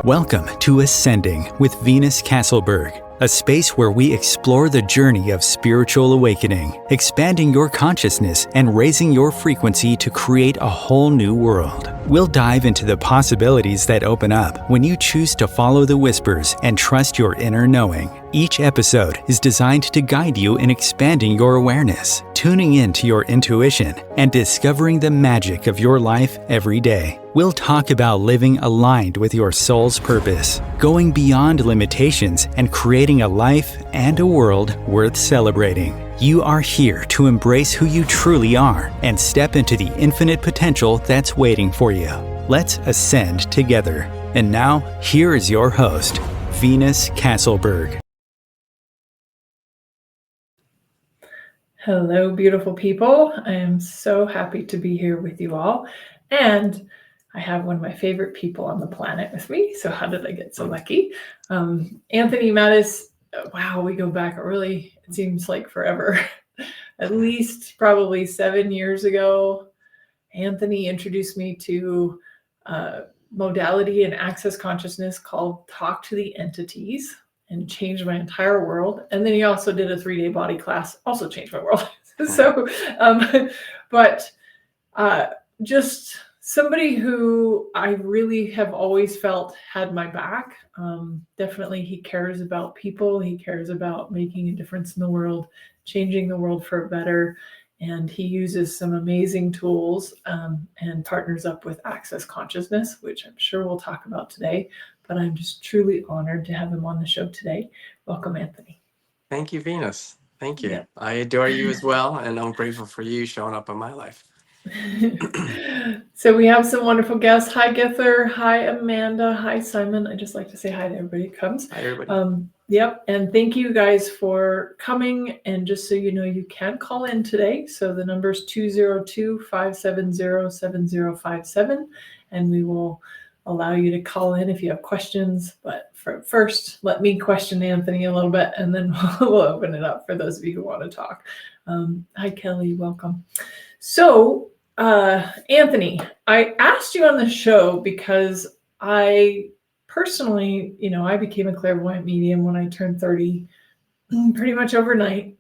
Welcome to Ascending with Venus Castleberg, a space where we explore the journey of spiritual awakening, expanding your consciousness and raising your frequency to create a whole new world. We'll dive into the possibilities that open up when you choose to follow the whispers and trust your inner knowing. Each episode is designed to guide you in expanding your awareness, tuning into your intuition, and discovering the magic of your life every day. We'll talk about living aligned with your soul's purpose, going beyond limitations, and creating a life and a world worth celebrating. You are here to embrace who you truly are and step into the infinite potential that's waiting for you. Let's ascend together. And now, here is your host, Venus Castleberg. Hello, beautiful people. I am so happy to be here with you all. And I have one of my favorite people on the planet with me. So how did I get so lucky? Anthony Mattis. Wow, we go back it seems like forever. At least probably 7 years ago, Anthony introduced me to a modality and access consciousness called Talk to the Entities, and changed my entire world. And then he also did a 3-day body class, also changed my world. Just somebody who I really have always felt had my back. Definitely he cares about people. He cares about making a difference in the world, changing the world for better. And he uses some amazing tools and partners up with Access Consciousness, which I'm sure we'll talk about today. But I'm just truly honored to have him on the show today. Welcome, Anthony. Thank you, Venus. Thank you. Yeah. I adore you as well, and I'm grateful for you showing up in my life. So we have some wonderful guests. Hi, Gither. Hi, Amanda. Hi, Simon. I just like to say hi to everybody who comes. Hi, everybody. Yep. And thank you guys for coming. And just so you know, you can call in today. So the number is 202-570-7057. And we will allow you to call in if you have questions. But first, let me question Anthony a little bit, and then we'll open it up for those of you who want to talk. Hi, Kelly. Welcome. So, Anthony, I asked you on the show because I personally, I became a clairvoyant medium when I turned 30, pretty much overnight.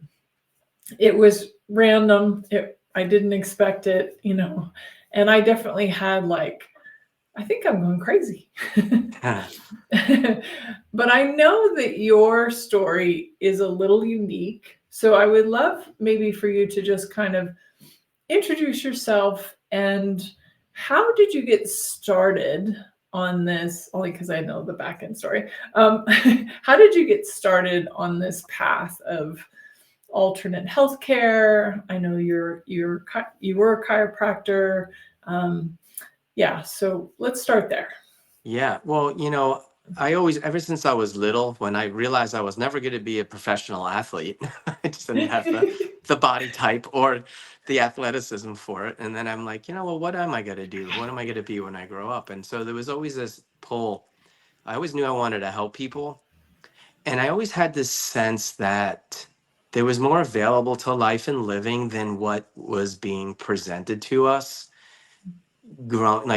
It was random. I didn't expect it, and I definitely had I think I'm going crazy. But I know that your story is a little unique. So I would love maybe for you to just kind of introduce yourself and how did you get started on this? Only because I know the back end story. How did you get started on this path of alternate healthcare? I know you were a chiropractor. So let's start there. Yeah, well, I always, ever since I was little, when I realized I was never going to be a professional athlete, I just didn't have the body type or the athleticism for it. And then I'm like, what am I going to do? What am I going to be when I grow up? And so there was always this pull. I always knew I wanted to help people. And I always had this sense that there was more available to life and living than what was being presented to us.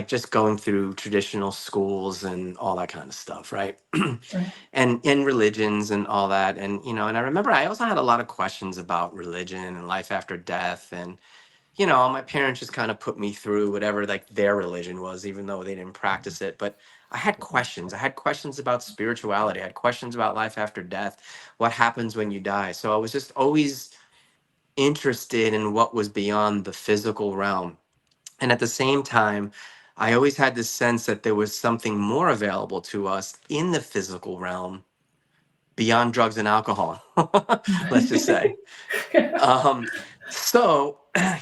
Just going through traditional schools and all that kind of stuff, right? Right. And in religions and all that. And, and I remember I also had a lot of questions about religion and life after death. And, my parents just kind of put me through whatever their religion was, even though they didn't practice it. But I had questions. I had questions about spirituality. I had questions about life after death, what happens when you die. So I was just always interested in what was beyond the physical realm. And at the same time, I always had this sense that there was something more available to us in the physical realm beyond drugs and alcohol, let's just say. So, I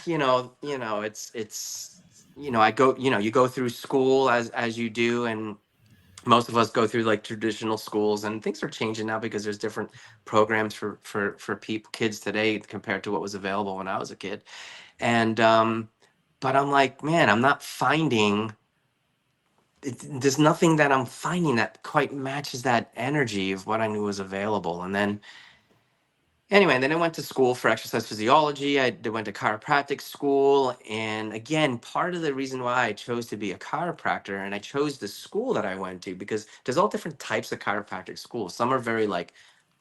go, you go through school as you do, and most of us go through traditional schools, and things are changing now because there's different programs for kids today compared to what was available when I was a kid. And, but I'm like, man, I'm not finding, there's nothing that I'm finding that quite matches that energy of what I knew was available. And then Anyway, and then I went to school for exercise physiology. I went to chiropractic school. And again, part of the reason why I chose to be a chiropractor and I chose the school that I went to, because there's all different types of chiropractic schools. Some are very like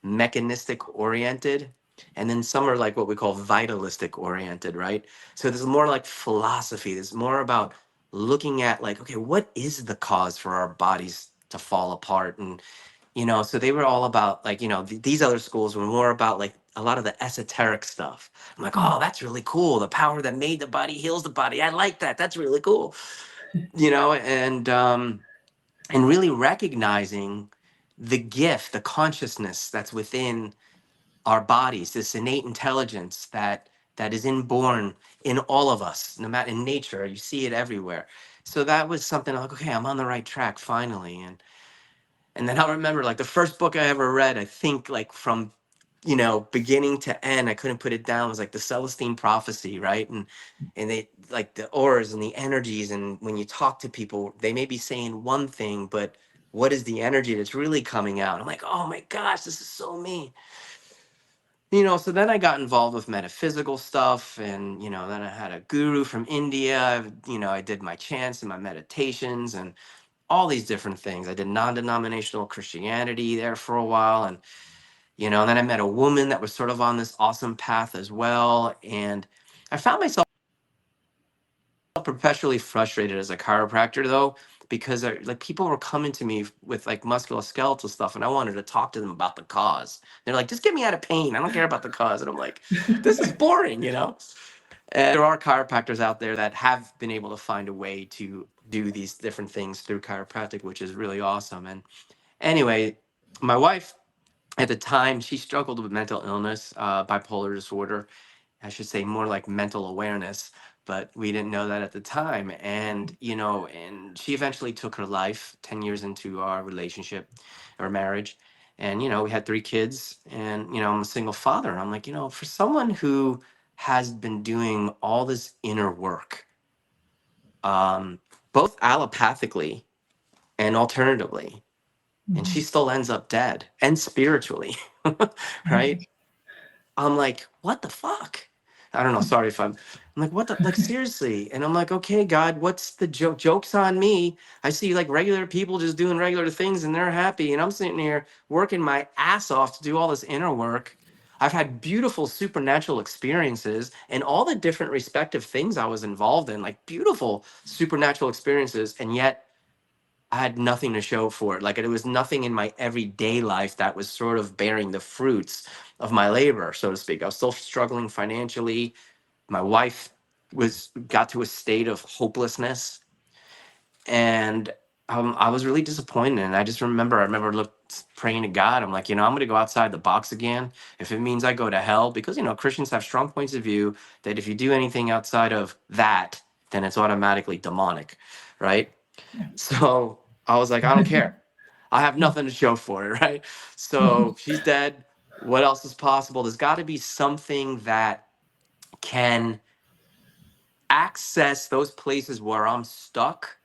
mechanistic oriented, and then some are like what we call vitalistic oriented, right? So there's more like philosophy. There's more about looking at like, okay, what is the cause for our bodies to fall apart? And so they were all about like, these other schools were more about like a lot of the esoteric stuff. I'm like, oh, that's really cool. The power that made the body heals the body. I like that. That's really cool. And really recognizing the gift, the consciousness that's within our bodies, this innate intelligence that is inborn in all of us, no matter in nature, you see it everywhere. So that was something like, okay, I'm on the right track finally. And then I'll remember like the first book I ever read, I think like from, beginning to end, I couldn't put it down, was like the Celestine Prophecy, right? And they like the auras and the energies. And when you talk to people, they may be saying one thing, but what is the energy that's really coming out? I'm like, oh my gosh, this is so me. So then I got involved with metaphysical stuff, and then I had a guru from India. I did my chants and my meditations and all these different things. I did non-denominational Christianity there for a while, and then I met a woman that was sort of on this awesome path as well. And I found myself perpetually frustrated as a chiropractor though, because like people were coming to me with like musculoskeletal stuff, and I wanted to talk to them about the cause. They're like, just get me out of pain. I don't care about the cause. And I'm like, this is boring. And there are chiropractors out there that have been able to find a way to do these different things through chiropractic, which is really awesome. And anyway, my wife at the time, she struggled with mental illness, bipolar disorder. I should say more like mental awareness, but we didn't know that at the time. And she eventually took her life 10 years into our relationship or marriage. And, we had 3 kids, and, I'm a single father. And I'm like, for someone who has been doing all this inner work, um, both allopathically and alternatively, and she still ends up dead and spiritually, right? I'm like, what the fuck? I don't know. Sorry if I'm like, what the, like, seriously? And I'm like, okay, God, what's the joke? Joke's on me. I see like regular people just doing regular things and they're happy. And I'm sitting here working my ass off to do all this inner work. I've had beautiful supernatural experiences and all the different respective things I was involved in, like beautiful supernatural experiences. And yet I had nothing to show for it. Like it was nothing in my everyday life that was sort of bearing the fruits of my labor, so to speak. I was still struggling financially. My wife was got to a state of hopelessness, and I was really disappointed. And I remember praying to God. I'm like, I'm going to go outside the box again. If it means I go to hell, because Christians have strong points of view that if you do anything outside of that, then it's automatically demonic, right? So I was like, I don't care. I have nothing to show for it, right? So she's dead. What else is possible? There's got to be something that can access those places where I'm stuck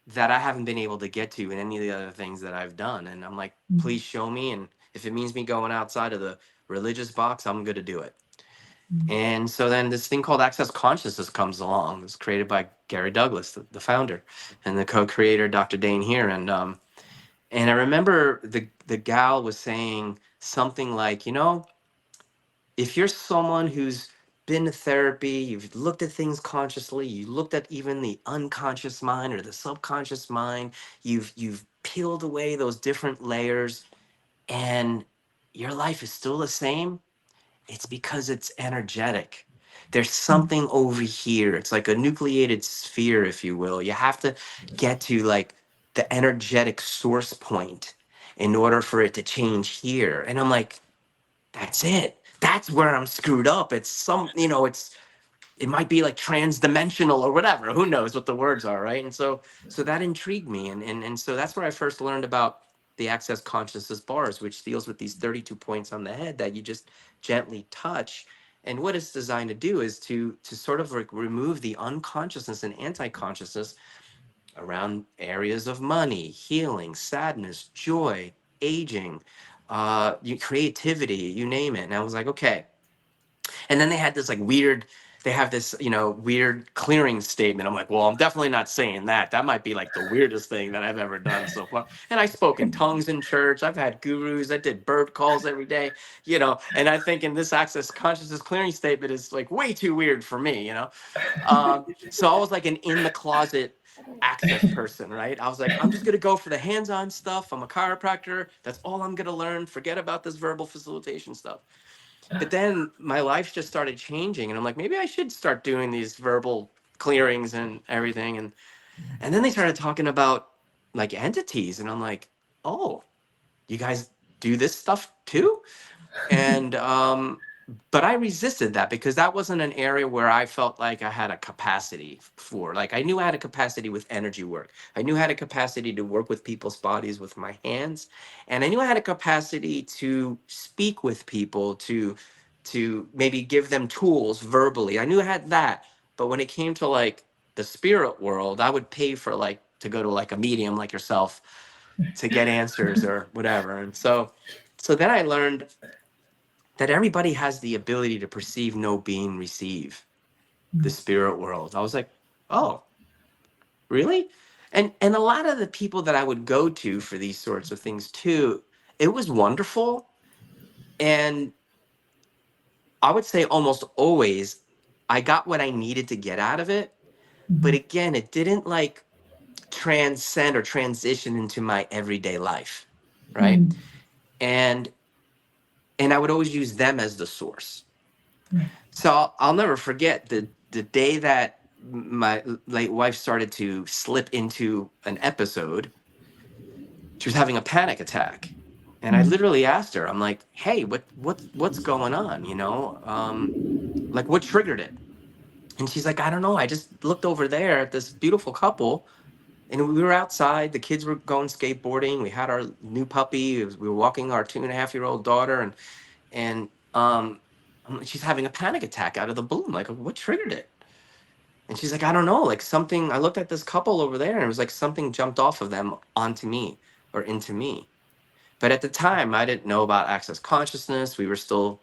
that I haven't been able to get to in any of the other things that I've done. And I'm like, please show me. And if it means me going outside of the religious box, I'm going to do it. And so then this thing called Access Consciousness comes along. It was created by Gary Douglas, the founder, and the co-creator, Dr. Dane here. And I remember the gal was saying something like, if you're someone who's been to therapy, you've looked at things consciously, you looked at even the unconscious mind or the subconscious mind, you've peeled away those different layers, and your life is still the same, it's because it's energetic. There's something over here. It's like a nucleated sphere, if you will. You have to get to like the energetic source point in order for it to change here. And I'm like, that's it. That's where I'm screwed up. It might be like trans-dimensional or whatever. Who knows what the words are, right? And so that intrigued me. And so that's where I first learned about the Access Consciousness bars, which deals with these 32 points on the head that you just gently touch. And what it's designed to do is to sort of like remove the unconsciousness and anti-consciousness around areas of money, healing, sadness, joy, aging, creativity, you name it. And I was like, okay. And then they had this like weird, they have this, weird clearing statement. I'm like, well, I'm definitely not saying that. That might be like the weirdest thing that I've ever done so far. And I spoke in tongues in church. I've had gurus. I did bird calls every day, and I think in this access consciousness clearing statement is like way too weird for me. So I was like an in the closet access person, right? I was like, I'm just gonna go for the hands-on stuff. I'm a chiropractor. That's all I'm gonna learn. Forget about this verbal facilitation stuff. But then my life just started changing, and I'm like, maybe I should start doing these verbal clearings and everything. And then they started talking about like entities, and I'm like, oh, you guys do this stuff too? And but I resisted that because that wasn't an area where I felt like I had a capacity for. Like I knew I had a capacity with energy work. I knew I had a capacity to work with people's bodies with my hands, and I knew I had a capacity to speak with people, to maybe give them tools verbally. I knew I had that. But when it came to like the spirit world, I would pay for like to go to like a medium like yourself to get answers or whatever. And so then I learned that everybody has the ability to perceive, know, being, receive the spirit world. I was like, oh, really? And a lot of the people that I would go to for these sorts of things too, it was wonderful. And I would say almost always I got what I needed to get out of it. But again, it didn't like transcend or transition into my everyday life. Right. And I would always use them as the source. So I'll never forget the day that my late wife started to slip into an episode. She was having a panic attack, and I literally asked her, I'm like, "Hey, what's going on? Like what triggered it?" And she's like, "I don't know. I just looked over there at this beautiful couple, and we were outside. The kids were going skateboarding. We had our new puppy. We were walking our 2.5-year-old daughter, and she's having a panic attack out of the blue. I'm like, what triggered it?" And she's like, "I don't know, like something, I looked at this couple over there and it was like something jumped off of them onto me or into me." But at the time, I didn't know about access consciousness. We were still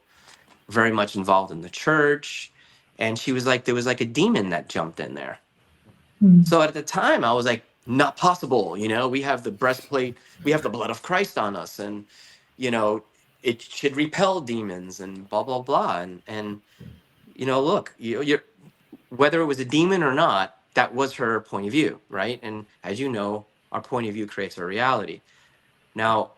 very much involved in the church. And she was like, there was like a demon that jumped in there. So at the time, I was like, not possible. We have the breastplate, we have the blood of Christ on us, and, you know, it should repel demons and blah, blah, blah. And look, you're whether it was a demon or not, that was her point of view, right? And as you know, our point of view creates our reality. Now,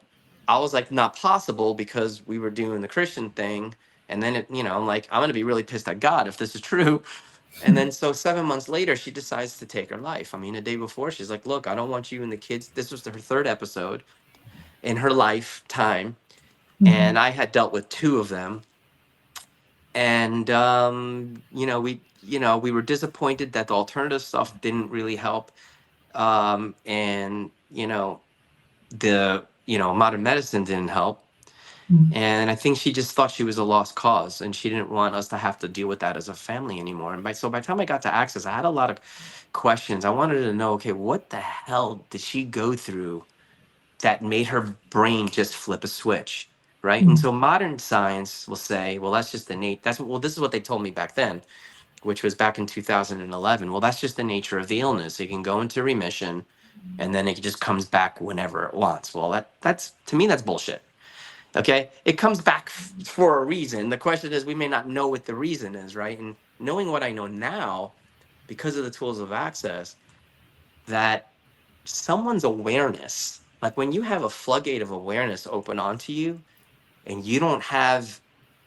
I was like, not possible, because we were doing the Christian thing. And then I'm like, I'm going to be really pissed at God if this is true. And then so 7 months later, she decides to take her life. I mean, a day before, she's like, look, I don't want you and the kids. This was her third episode in her lifetime. And I had dealt with two of them. And we were disappointed that the alternative stuff didn't really help. And the modern medicine didn't help. And I think she just thought she was a lost cause, and she didn't want us to have to deal with that as a family anymore. And by the time I got to Access, I had a lot of questions. I wanted to know, okay, what the hell did she go through that made her brain just flip a switch, right? And so modern science will say, well, that's just the this is what they told me back then, which was back in 2011. Well, that's just the nature of the illness. It can go into remission, and then it just comes back whenever it wants. Well, that's to me, that's bullshit. Okay, it comes back for a reason. The question is, we may not know what the reason is, right? And knowing what I know now, because of the tools of access, that someone's awareness, like when you have a floodgate of awareness open onto you, and you don't have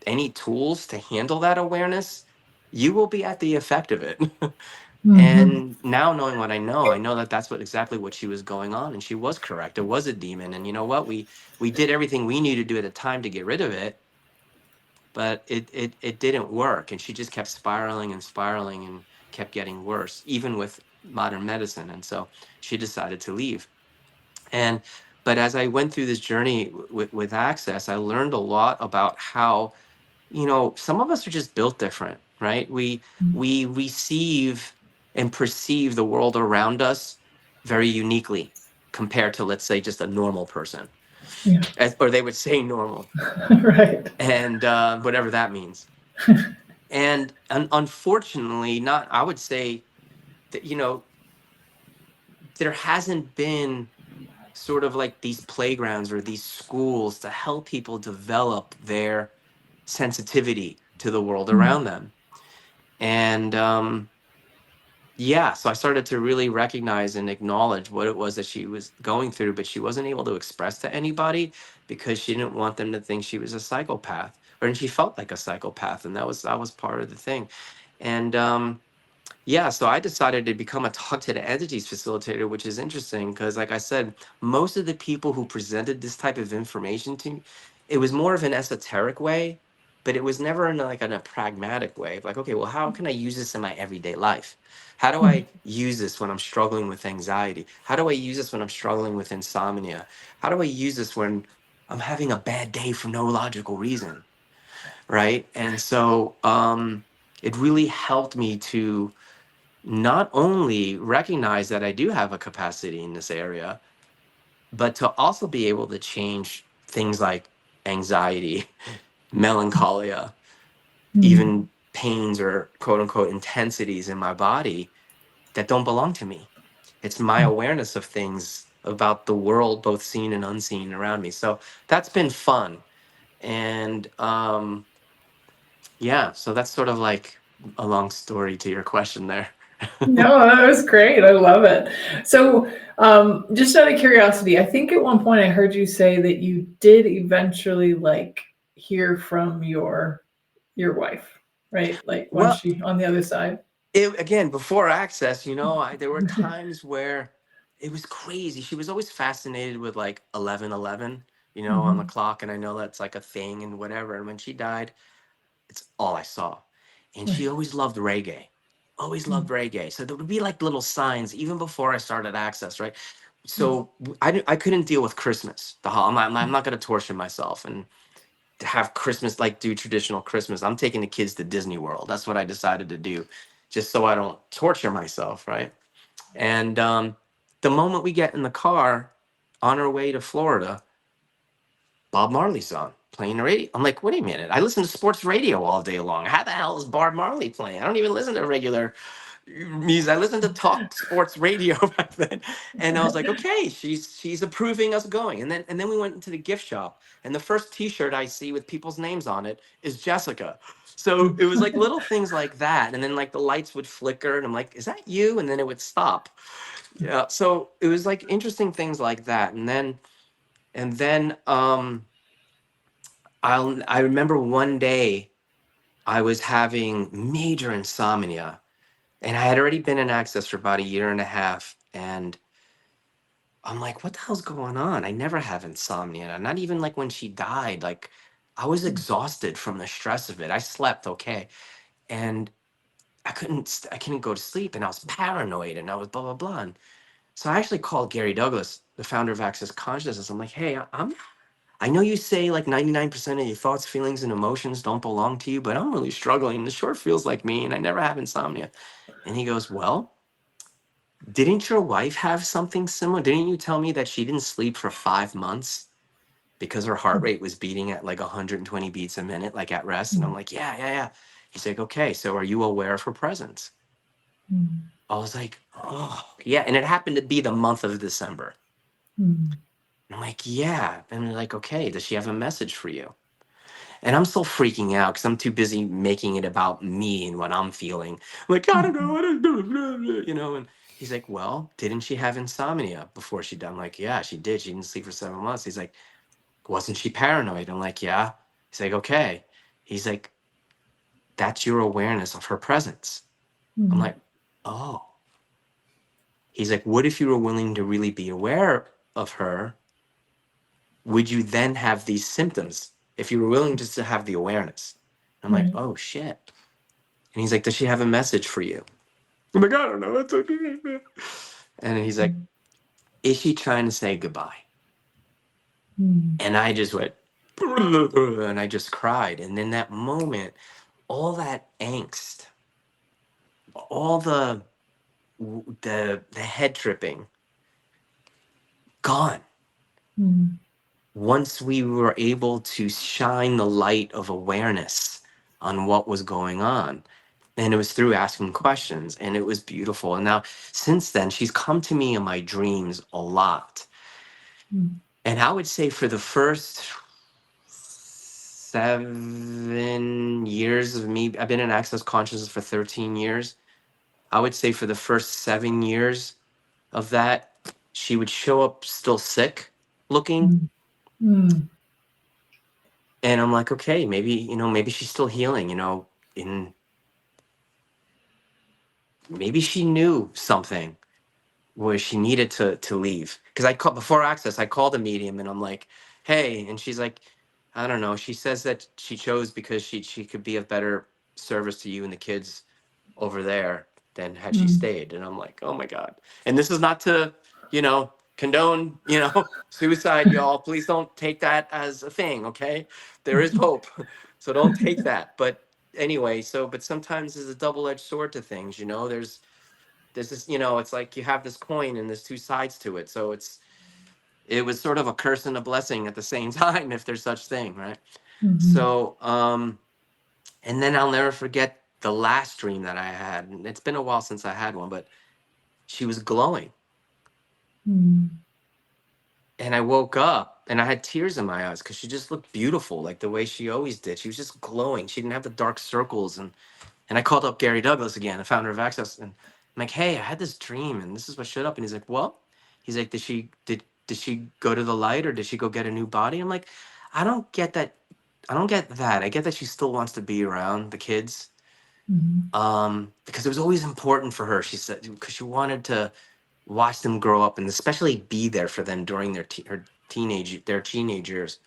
any tools to handle that awareness, you will be at the effect of it. And now, knowing what I know that that's exactly what she was going on, and she was correct. It was a demon, and you know what? We did everything we needed to do at the time to get rid of it, but it didn't work, and she just kept spiraling and spiraling and kept getting worse, even with modern medicine. And so she decided to leave. And but as I went through this journey with Access, I learned a lot about how some of us are just built different, right? We receive and perceive the world around us very uniquely compared to, let's say, just a normal person. Yeah. or they would say normal, Right. and whatever that means. And unfortunately, not, I would say that, there hasn't been sort of like these playgrounds or these schools to help people develop their sensitivity to the world Mm. around them. And yeah, so I started to really recognize and acknowledge what it was that she was going through, but she wasn't able to express to anybody because she didn't want them to think she was a psychopath, or and she felt like a psychopath, and that was part of the thing. And yeah, so I decided to become a talk to the entities facilitator, which is interesting because, like I said, most of the people who presented this type of information to me, it was more of an esoteric way, but it was never in like in a pragmatic way. Like, okay, well, how can I use this in my everyday life? How do Mm. I use this when I'm struggling with anxiety? How do I use this when I'm struggling with insomnia? How do I use this when I'm having a bad day for no logical reason? Right. And so it really helped me to not only recognize that I do have a capacity in this area, but to also be able to change things like anxiety, melancholia, Mm. even pains or quote unquote intensities in my body that don't belong to me. It's my awareness of things about the world, both seen and unseen around me. So that's been fun. And yeah, so that's sort of like a long story to your question there. No, that was great. I love it. So, just out of curiosity, I think at one point I heard you say that you did eventually like hear from your wife, right? Like once Well, she on the other side. it again before access, there were times where it was crazy. She was always fascinated with like 11:11, on the Mhm. clock, and I know that's like a thing and whatever. And when she died, it's all I saw. And she Right. always loved reggae. Always loved Mm. reggae. So there would be like little signs even before I started access, right? Mm. So I couldn't deal with Christmas. I'm not going to torture myself and to have Christmas, like do traditional Christmas. I'm taking the kids to Disney World. That's what I decided to do, just so I don't torture myself, right? And the moment we get in the car on our way to Florida, Bob Marley's on playing the radio. I'm like, wait a minute. I listen to sports radio all day long. How the hell is Bob Marley playing? I don't even listen to regular music. I listened to talk sports radio back then, and I was like, okay, she's approving us going. And then we went into the gift shop, and the first T-shirt I see with people's names on it is Jessica. So it was like little things like that, and then like the lights would flicker, and I'm like, is that you? And then it would stop. Yeah. So it was like interesting things like that, and then I remember one day I was having major insomnia, and I had already been in access for about a year and a half. And I'm like, what the hell's going on? I never have insomnia. Not even like when she died. Like, I was exhausted from the stress of it. I slept okay. And I couldn't go to sleep. And I was paranoid and I was blah, blah, blah. And so I actually called Gary Douglas, the founder of Access Consciousness. I'm like, hey, I know you say like 99% of your thoughts, feelings, and emotions don't belong to you, but I'm really struggling. This sure feels like me, and I never have insomnia. And he goes, well, didn't your wife have something similar? Didn't you tell me that she didn't sleep for 5 months because her heart rate was beating at like 120 beats a minute, like at rest? And I'm Mm. like, yeah, yeah, yeah. He's like, okay, so are you aware of her presence? Mm. I was like, oh, yeah. And it happened to be the month of December. Mm. And I'm like, yeah. And they're like, okay, does she have a message for you? And I'm still freaking out because I'm too busy making it about me and what I'm feeling. I'm like, I don't know, Mhm. I don't know. And he's like, well, didn't she have insomnia before she died? I'm like, yeah, she did. She didn't sleep for 7 months. He's like, wasn't she paranoid? I'm like, yeah. He's like, okay. He's like, that's your awareness of her presence. I'm Mm. like, oh. He's like, what if you were willing to really be aware of her? Would you then have these symptoms if you were willing just to have the awareness? I'm like, Right. oh shit. And he's like, does she have a message for you? I'm like, I don't know. It's okay. And he's like, Mm. is she trying to say goodbye? Mm. And I just went, and I just cried. And in that moment, all that angst, all the head tripping, gone. Mm. once we were able to shine the light of awareness on what was going on. And it was through asking questions, and it was beautiful. And now, since then, she's come to me in my dreams a lot. Mm. And I would say for the first 7 years of me, I've been in access consciousness for 13 years. I would say for the first 7 years of that, she would show up still sick looking. Mm. Mm. And I'm like, okay, maybe, maybe she's still healing, and maybe she knew something where she needed to leave. Because I called before access, I called a medium and I'm like, hey, and she's like, I don't know. She says that she chose because she could be of better service to you and the kids over there than had she Mm. stayed. And I'm like, oh my God. And this is not to, condone, suicide, y'all. Please don't take that as a thing, okay? There is hope. So don't take that. But anyway, but sometimes there's a double-edged sword to things, there's this, it's like you have this coin and there's two sides to it. So it was sort of a curse and a blessing at the same time, if there's such thing, right? Mhm. So and then I'll never forget the last dream that I had. And it's been a while since I had one, but she was glowing. Mm. And I woke up and I had tears in my eyes because she just looked beautiful, like the way she always did. She was just glowing. She didn't have the dark circles. And I called up Gary Douglas again, the founder of Access, and I'm like, hey, I had this dream and this is what showed up. And he's like, well, he's like, did she go to the light or did she go get a new body? I'm like, I don't get that. I don't get that. I get that she still wants to be around the kids. Mhm. Because it was always important for her, she said, because she wanted to watch them grow up and especially be there for them during their teenage years.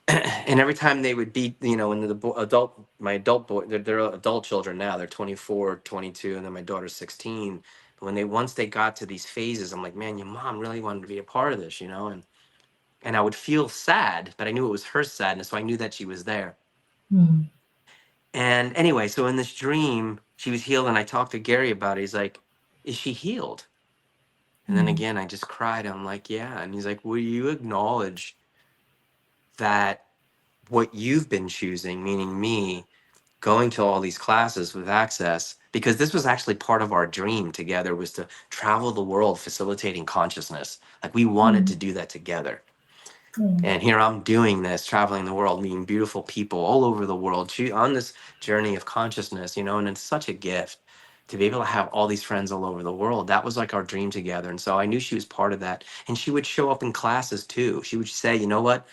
And every time they would be, when my adult boy, they're adult children now, they're 24, 22, and then my daughter's 16. But once they got to these phases, I'm like, man, your mom really wanted to be a part of this, and I would feel sad, but I knew it was her sadness, so I knew that she was there. Mm. And anyway, so in this dream, she was healed, and I talked to Gary about it. He's like, is she healed? And then Mm. again, I just cried. I'm like, yeah. And he's like, will you acknowledge that what you've been choosing, meaning me, going to all these classes with access, because this was actually part of our dream together, was to travel the world facilitating consciousness. Like we wanted to Mm. do that together. Mm. And here I'm doing this, traveling the world, meeting beautiful people all over the world, on this journey of consciousness, and it's such a gift to be able to have all these friends all over the world. That was like our dream together. And so I knew she was part of that. And she would show up in classes too. She would say, you know what?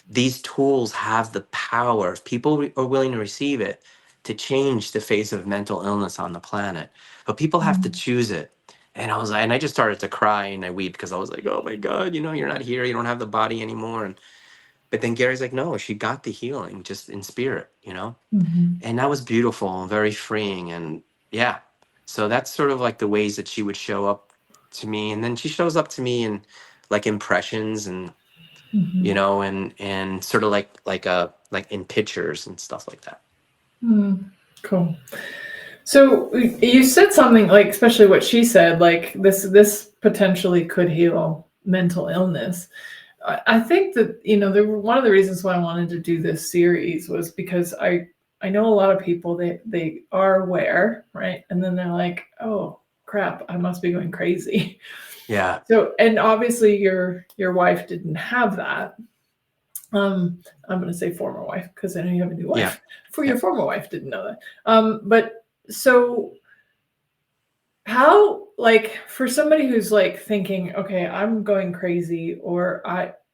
These tools have the power, if people are willing to receive it, to change the face of mental illness on the planet. But people have to Mm. choose it. And I just started to cry and I weep because I was like, oh my God, you're not here. You don't have the body anymore. But then Gary's like, no, she got the healing just in spirit, Mhm. And that was beautiful and very freeing. And yeah, so that's sort of like the ways that she would show up to me. And then she shows up to me in like impressions and Mhm. and sort of like in pictures and stuff like that. Mm. Cool. So you said something like, especially what she said, like this potentially could heal mental illness. I think that one of the reasons why I wanted to do this series was because I know a lot of people, they are aware, right, and then they're like, oh crap, I must be going crazy. Yeah. So, and obviously your wife didn't have that. I'm going to say former wife because I know you have a new Yeah. wife. For Yeah. your former wife didn't know that. But so how, like, for somebody who's like thinking, okay, I'm going crazy, or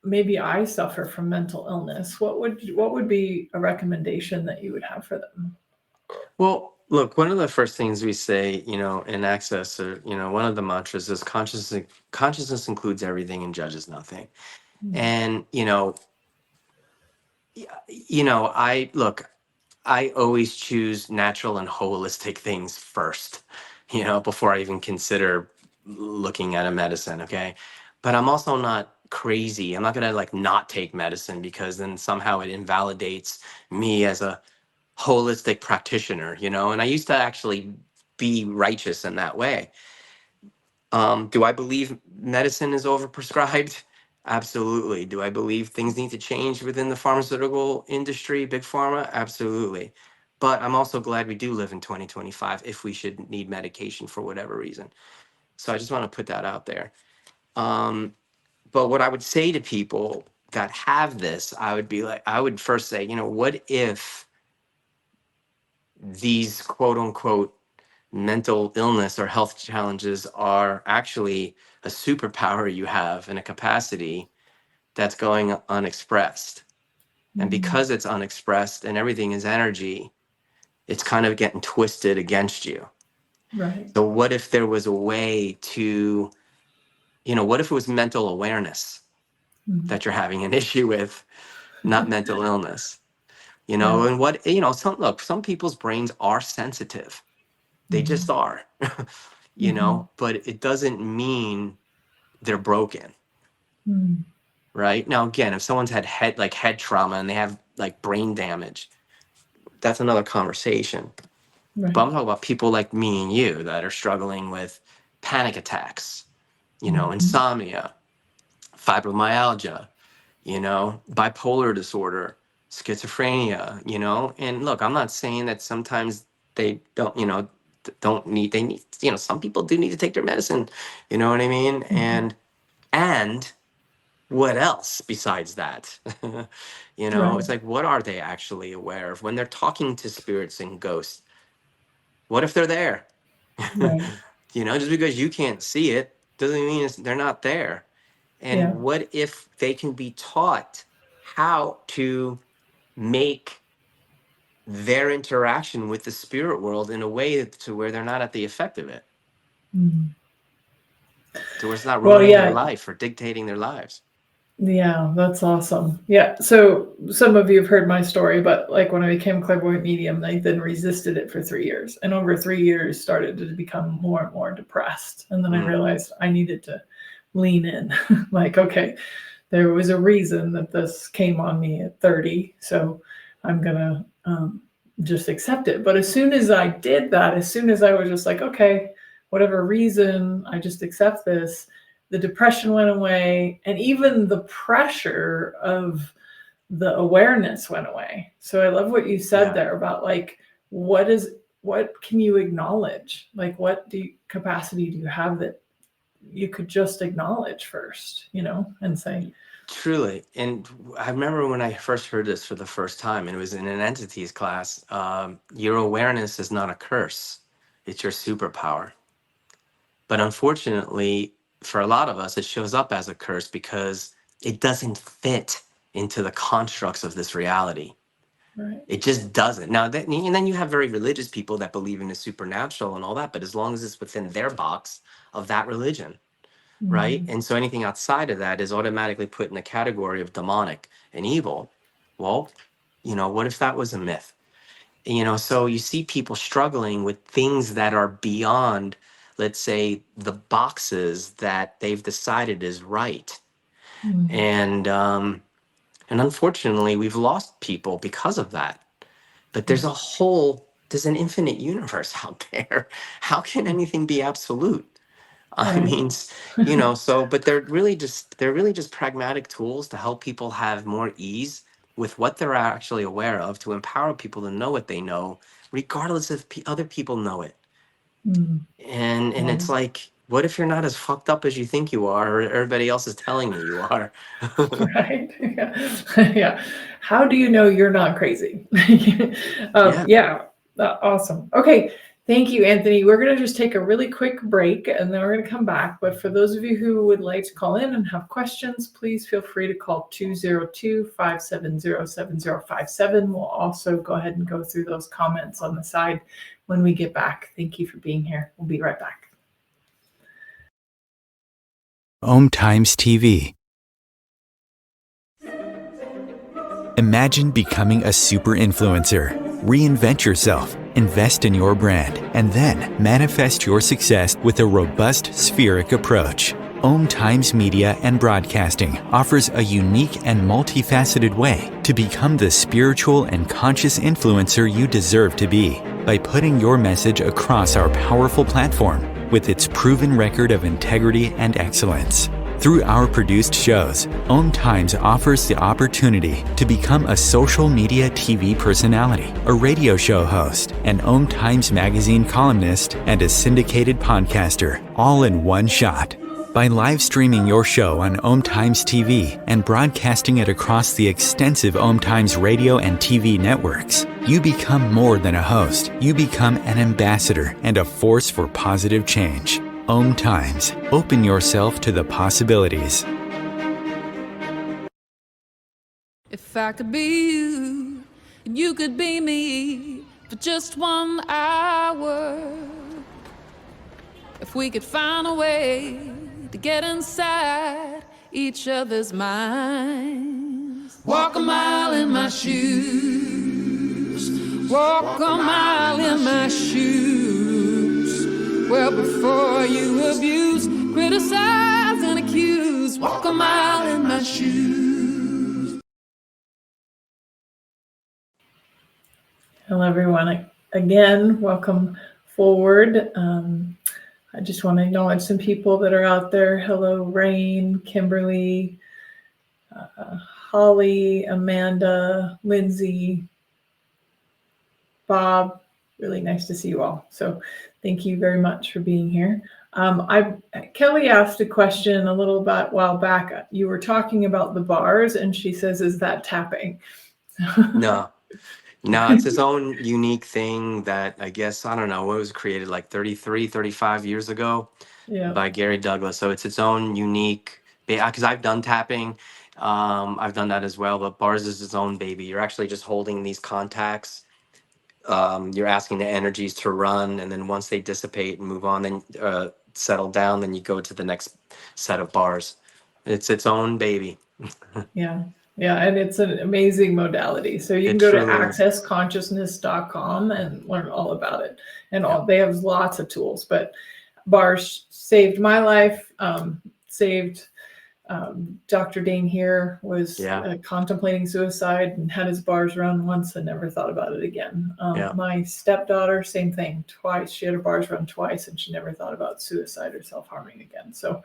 maybe I suffer from mental illness, what would be a recommendation that you would have for them? Well, look, one of the first things we say, in access, or one of the mantras is consciousness includes everything and judges nothing. Mm. And I look, I always choose natural and holistic things first, before I even consider looking at a medicine. Okay. But I'm also not crazy. I'm not going to like not take medicine because then somehow it invalidates me as a holistic practitioner, and I used to actually be righteous in that way. Do I believe medicine is overprescribed? Absolutely. Do I believe things need to change within the pharmaceutical industry, big pharma? Absolutely. But I'm also glad we do live in 2025 if we should need medication for whatever reason. So I just want to put that out there. Um, but what I would say to people that have this, I would be like, I would first say, what if these quote unquote mental illness or health challenges are actually a superpower you have and a capacity that's going unexpressed? And because it's unexpressed and everything is energy, it's kind of getting twisted against you. Right. So what if there was a way to, what if it was mental awareness that you're having an issue with, not mental illness? Yeah. And what, some people's brains are sensitive. They just are, but it doesn't mean they're broken. Right. Now, again, if someone's had head trauma and they have like brain damage, that's another conversation. Right. But I'm talking about people like me and you that are struggling with panic attacks, insomnia, fibromyalgia, bipolar disorder, schizophrenia, and look, I'm not saying that sometimes they don't, they need, some people do need to take their medicine, you know what I mean? And what else besides that? Right. It's like, what are they actually aware of when they're talking to spirits and ghosts? What if they're there? Right. Just because you can't see it doesn't mean they're not there. Yeah. And what if they can be taught how to make their interaction with the spirit world in a way to where they're not at the effect of it, to where it's not Well, ruining their yeah. life or dictating their lives? Yeah, that's awesome. Yeah. So some of you have heard my story, but like when I became a clairvoyant medium, I then resisted it for 3 years. And over 3 years started to become more and more depressed. And then I realized I needed to lean in. Like, okay, there was a reason that this came on me at 30. So I'm going to just accept it. But as soon as I did that, as soon as I was just like, okay, whatever reason, I just accept this, the depression went away, and even the pressure of the awareness went away. So I love what you said there about like, what can you acknowledge? Like, what capacity do you have that you could just acknowledge first, and say. Truly. And I remember when I first heard this for the first time, and it was in an entities class, your awareness is not a curse, it's your superpower. But unfortunately, for a lot of us, it shows up as a curse because it doesn't fit into the constructs of this reality. Right. It just doesn't. Now, and then you have very religious people that believe in the supernatural and all that, but as long as it's within their box of that religion, right? And so anything outside of that is automatically put in the category of demonic and evil. Well, what if that was a myth? So you see people struggling with things that are beyond, let's say, the boxes that they've decided is right. And unfortunately, we've lost people because of that. But there's an infinite universe out there. How can anything be absolute? I Right. mean, but they're really just pragmatic tools to help people have more ease with what they're actually aware of, to empower people to know what they know, regardless if other people know it. And it's like, what if you're not as fucked up as you think you are, or everybody else is telling you are? Right. Yeah. How do you know you're not crazy? Yeah. Awesome. Okay. Thank you, Anthony. We're going to just take a really quick break and then we're going to come back. But for those of you who would like to call in and have questions, please feel free to call 202-570-7057. We'll also go ahead and go through those comments on the side when we get back. Thank you for being here. We'll be right back. Om Times TV. Imagine becoming a super influencer. Reinvent yourself, invest in your brand, and then manifest your success with a robust spheric approach. Om Times Media and Broadcasting offers a unique and multifaceted way to become the spiritual and conscious influencer you deserve to be by putting your message across our powerful platform with its proven record of integrity and excellence. Through our produced shows, Om Times offers the opportunity to become a social media TV personality, a radio show host, an Om Times magazine columnist, and a syndicated podcaster, all in one shot. By live streaming your show on Om Times TV and broadcasting it across the extensive Om Times radio and TV networks, you become more than a host. You become an ambassador and a force for positive change. Om Times. Open yourself to the possibilities. If I could be you, and you could be me for just 1 hour. If we could find a way to get inside each other's minds. Walk a mile in my shoes. Walk a mile in my shoes. Well, before you abuse, criticize, and accuse, walk a mile in my shoes. Hello, everyone. Again, welcome forward. I just want to acknowledge some people that are out there. Hello, Rain, Kimberly, Holly, Amanda, Lindsay, Bob. Really nice to see you all. So thank you very much for being here. Kelly asked a question a little bit while back. You were talking about the bars, and she says, "Is that tapping?" No, it's its own unique thing that I guess, I don't know, it was created like 33, 35 years ago by Gary Douglas. So it's its own unique, because I've done tapping. I've done that as well, but bars is its own baby. You're actually just holding these contacts. You're asking the energies to run, and then once they dissipate and move on, then settle down, then you go to the next set of bars. It's its own baby. Yeah, and it's an amazing modality. So you can go to accessconsciousness.com and learn all about it. And they have lots of tools, but bars saved my life, saved Dr. Dane here was contemplating suicide and had his bars run once and never thought about it again. My stepdaughter, same thing, twice. She had her bars run twice and she never thought about suicide or self-harming again. So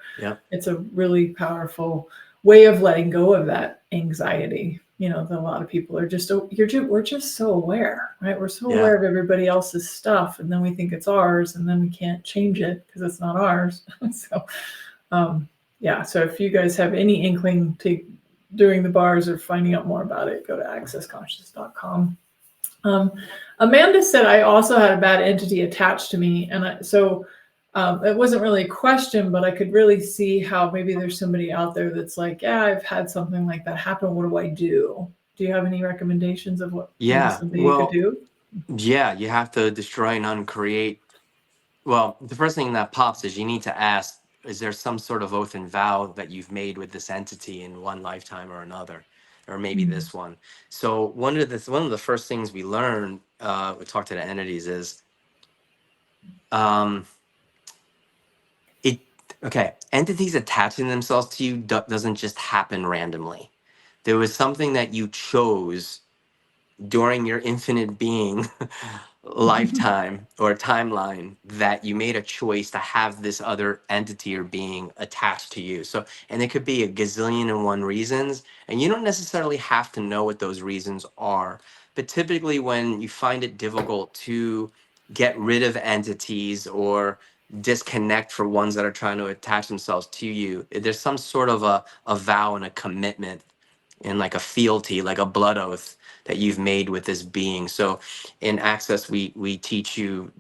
it's a really powerful way of letting go of that anxiety. You know, that a lot of people are we're just so aware, right? We're so aware of everybody else's stuff, and then we think it's ours, and then we can't change it because it's not ours. So so if you guys have any inkling to doing the bars or finding out more about it, go to accessconscious.com. Amanda said, I also had a bad entity attached to me. And it wasn't really a question, but I could really see how maybe there's somebody out there that's like, I've had something like that happen. What do I do? Do you have any recommendations of what somebody could do? Yeah, you have to destroy and uncreate. Well, the first thing that pops is you need to ask, is there some sort of oath and vow that you've made with this entity in one lifetime or another, or maybe this one? So one of the first things we learn, we talk to the entities, is entities attaching themselves to you doesn't just happen randomly. There was something that you chose during your infinite being lifetime or timeline that you made a choice to have this other entity or being attached to you. So, and it could be a gazillion and one reasons, and you don't necessarily have to know what those reasons are. But typically when you find it difficult to get rid of entities or disconnect for ones that are trying to attach themselves to you, there's some sort of a vow and a commitment and like a fealty, like a blood oath that you've made with this being. So in Access, we teach you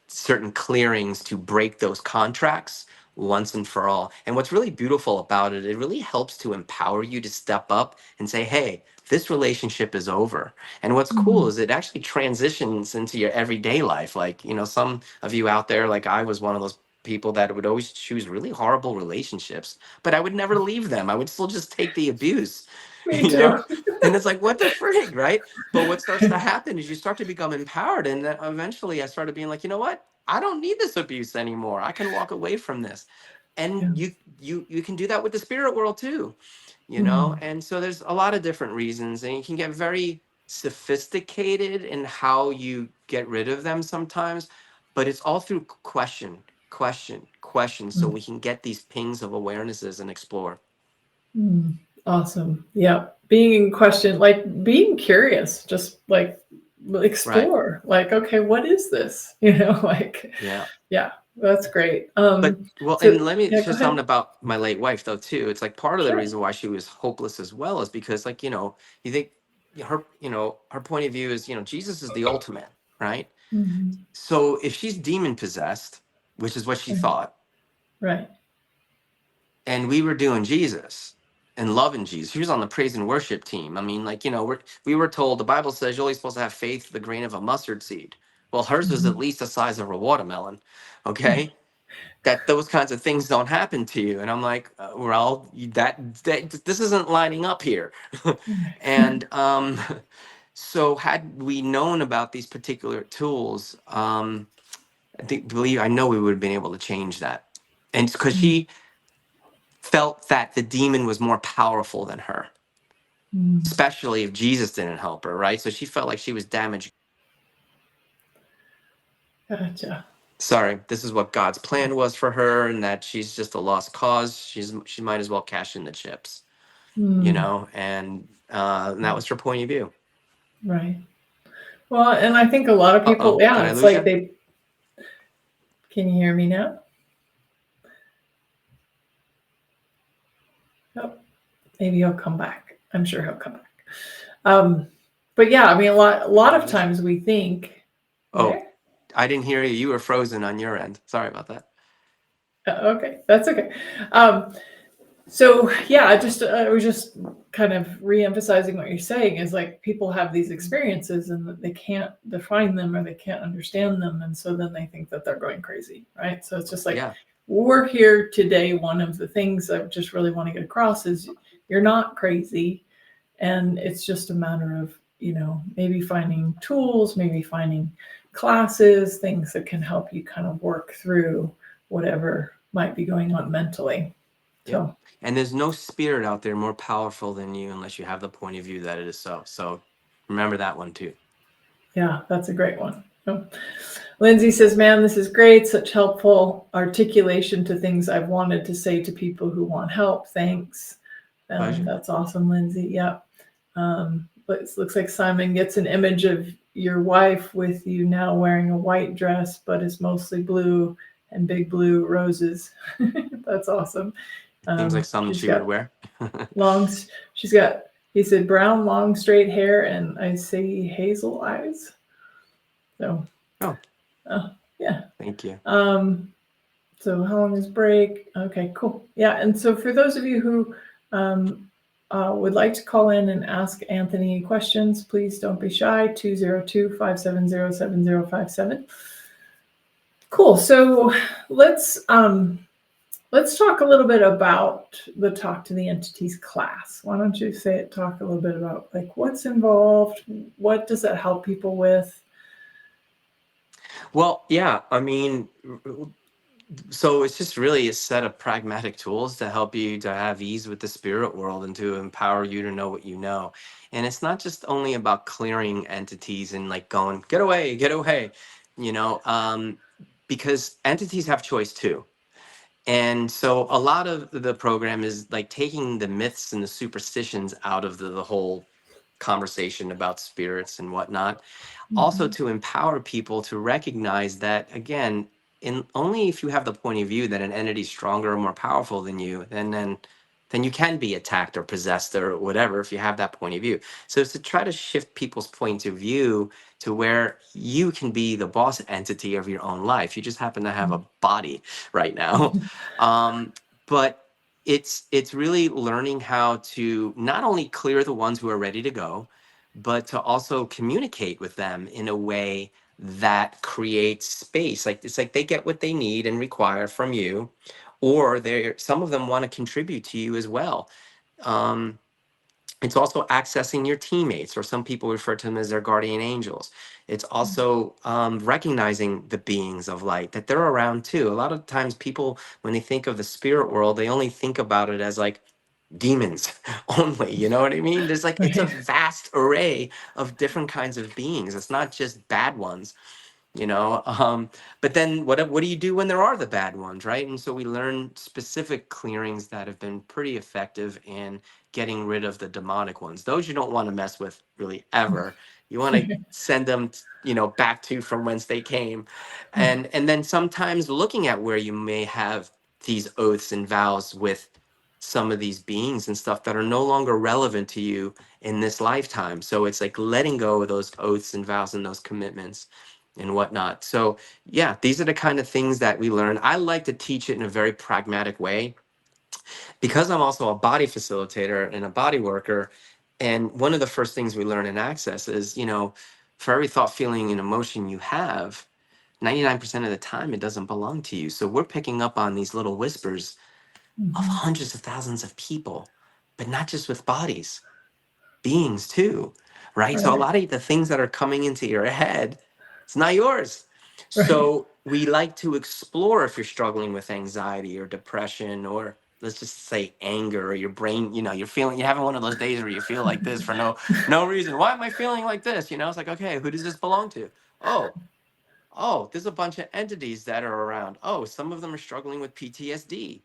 certain clearings to break those contracts once and for all. And what's really beautiful about it, it really helps to empower you to step up and say, hey, this relationship is over. And what's cool is it actually transitions into your everyday life. Like, you know, some of you out there, like I was one of those people that would always choose really horrible relationships, but I would never leave them. I would still just take the abuse. Me too. And it's like, what the frig, right? But what starts to happen is you start to become empowered. And then eventually I started being like, you know what? I don't need this abuse anymore. I can walk away from this. And you can do that with the spirit world too, you know? And so there's a lot of different reasons, and you can get very sophisticated in how you get rid of them sometimes, but it's all through question, so we can get these pings of awarenesses and explore. Awesome. Yeah. Being in question, like being curious, just like explore, like, okay, what is this? Like, yeah, that's great. But well, So, and let me yeah, go share ahead. something about my late wife though too. It's like part of the Sure. reason why she was hopeless as well is because, like, you think her point of view is, Jesus is the ultimate, right? Mhm. So if she's demon possessed, which is what she Right. thought, Right. and we were doing Jesus and loving Jesus. She was on the praise and worship team. I mean, like, we were told, the Bible says you're only supposed to have faith the grain of a mustard seed. Well, hers was at Mhm. least the size of a watermelon. Okay. That those kinds of things don't happen to you. And I'm like, well, that this isn't lining up here. And so had we known about these particular tools, I know we would have been able to change that. And because she felt that the demon was more powerful than her, especially if Jesus didn't help her, right? So she felt like she was damaged. Gotcha. Sorry, this is what God's plan was for her, and that she's just a lost cause. She might as well cash in the chips, and that was her point of view. Right. Well, and I think a lot of people, Did I it's lose like you? Can you hear me now? Oh, maybe he'll come back. I'm sure he'll come back. But yeah, I mean, a lot of times we think. Oh, I didn't hear you. You were frozen on your end. Sorry about that. Okay, that's okay. So yeah, I was just kind of re-emphasizing what you're saying is like people have these experiences and that they can't define them or they can't understand them, and so then they think that they're going crazy, right? So it's just like we're here today. One of the things I just really want to get across is you're not crazy, and it's just a matter of maybe finding tools, maybe finding classes, things that can help you kind of work through whatever might be going on mentally. So. And there's no spirit out there more powerful than you unless you have the point of view that it is so. So remember that one too. Yeah, that's a great one. Oh. Lindsay says, man, this is great. Such helpful articulation to things I've wanted to say to people who want help. Thanks. That's awesome, Lindsay. Yeah. But it looks like Simon gets an image of your wife with you now wearing a white dress, but it's mostly blue and big blue roses. That's awesome. Seems like something she would wear. He said brown, long, straight hair, and I see hazel eyes. So, yeah. Thank you. So how long is break? Okay, cool. Yeah, and so for those of you who would like to call in and ask Anthony questions, please don't be shy. 202-570-7057. Cool. So let's talk a little bit about the Talk to the Entities class. Why don't you talk a little bit about like what's involved? What does that help people with? Well, yeah, I mean, so it's just really a set of pragmatic tools to help you to have ease with the spirit world and to empower you to know what you know. And it's not just only about clearing entities and like going, get away, because entities have choice too. And so a lot of the program is like taking the myths and the superstitions out of the whole conversation about spirits and whatnot. Also to empower people to recognize that, again, only if you have the point of view that an entity is stronger or more powerful than you, then you can be attacked or possessed or whatever if you have that point of view. So it's to try to shift people's point of view to where you can be the boss entity of your own life. You just happen to have a body right now. But it's really learning how to not only clear the ones who are ready to go, but to also communicate with them in a way that creates space. Like it's like they get what they need and require from you, or some of them want to contribute to you as well. It's also accessing your teammates, or some people refer to them as their guardian angels. It's also recognizing the beings of light, that they're around too. A lot of times people, when they think of the spirit world, they only think about it as like demons only, you know what I mean? There's like, it's a vast array of different kinds of beings. It's not just bad ones. you know. But then what do you do when there are the bad ones, right? And so we learn specific clearings that have been pretty effective in getting rid of the demonic ones. Those you don't want to mess with really ever. You want to send them, back to from whence they came. And then sometimes looking at where you may have these oaths and vows with some of these beings and stuff that are no longer relevant to you in this lifetime. So it's like letting go of those oaths and vows and those commitments and whatnot. So yeah, these are the kind of things that we learn. I like to teach it in a very pragmatic way because I'm also a body facilitator and a body worker. And one of the first things we learn in Access is, for every thought, feeling, and emotion you have, 99% of the time it doesn't belong to you. So we're picking up on these little whispers of hundreds of thousands of people, but not just with bodies, beings too, right? So a lot of the things that are coming into your head, it's not yours. So we like to explore if you're struggling with anxiety or depression, or let's just say anger, or your brain, you're having one of those days where you feel like this for no reason. Why am I feeling like this? It's like, okay, who does this belong to? Oh, there's a bunch of entities that are around. Oh, some of them are struggling with PTSD.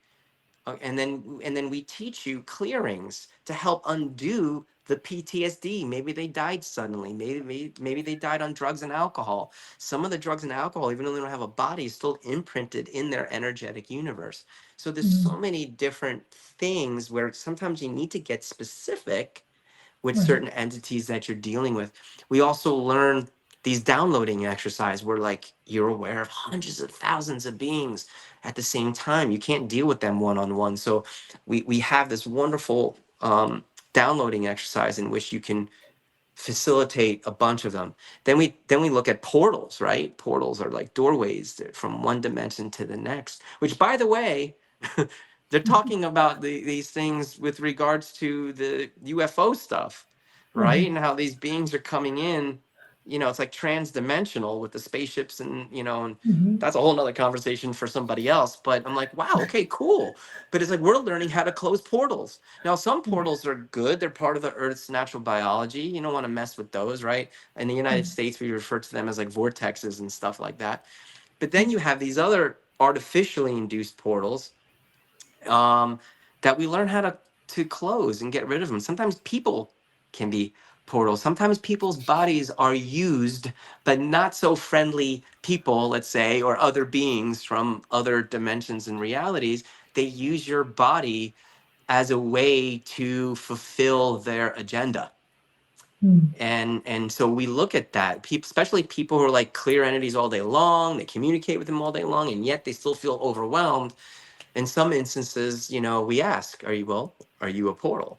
And then we teach you clearings to help undo the PTSD. Maybe they died suddenly. Maybe they died on drugs and alcohol. Some of the drugs and alcohol, even though they don't have a body, is still imprinted in their energetic universe. So there's so many different things where sometimes you need to get specific with certain entities that you're dealing with. We also learn these downloading exercise where like you're aware of hundreds of thousands of beings at the same time. You can't deal with them one-on-one. So we have this wonderful downloading exercise in which you can facilitate a bunch of them. Then we look at portals, right? Portals are like doorways from one dimension to the next, which by the way, they're talking about these things with regards to the UFO stuff, right? And how these beings are coming in, it's like trans-dimensional with the spaceships and that's a whole nother conversation for somebody else. But I'm like, wow, okay, cool. But it's like we're learning how to close portals. Now, some portals are good. They're part of the Earth's natural biology. You don't want to mess with those, right? In the United States, we refer to them as like vortexes and stuff like that. But then you have these other artificially induced portals um, that we learn how to close and get rid of them. Sometimes people can be portals. Sometimes people's bodies are used, but not so friendly people, let's say, or other beings from other dimensions and realities. They use your body as a way to fulfill their agenda. And so we look at that, people, especially people who are like clear entities all day long, they communicate with them all day long, and yet they still feel overwhelmed. In some instances, we ask, are you a portal?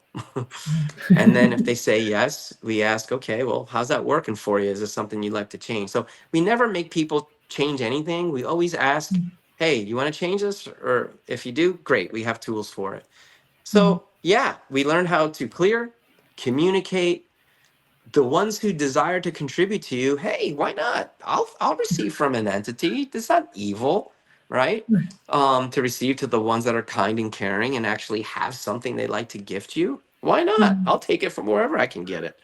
And then if they say yes, we ask, okay, well, how's that working for you? Is this something you'd like to change? So we never make people change anything. We always ask, hey, you want to change this? Or if you do, great, we have tools for it. So yeah, we learn how to clear, communicate. The ones who desire to contribute to you, hey, why not? I'll receive from an entity. It's not evil, right? To receive to the ones that are kind and caring and actually have something they'd like to gift you. Why not? I'll take it from wherever I can get it.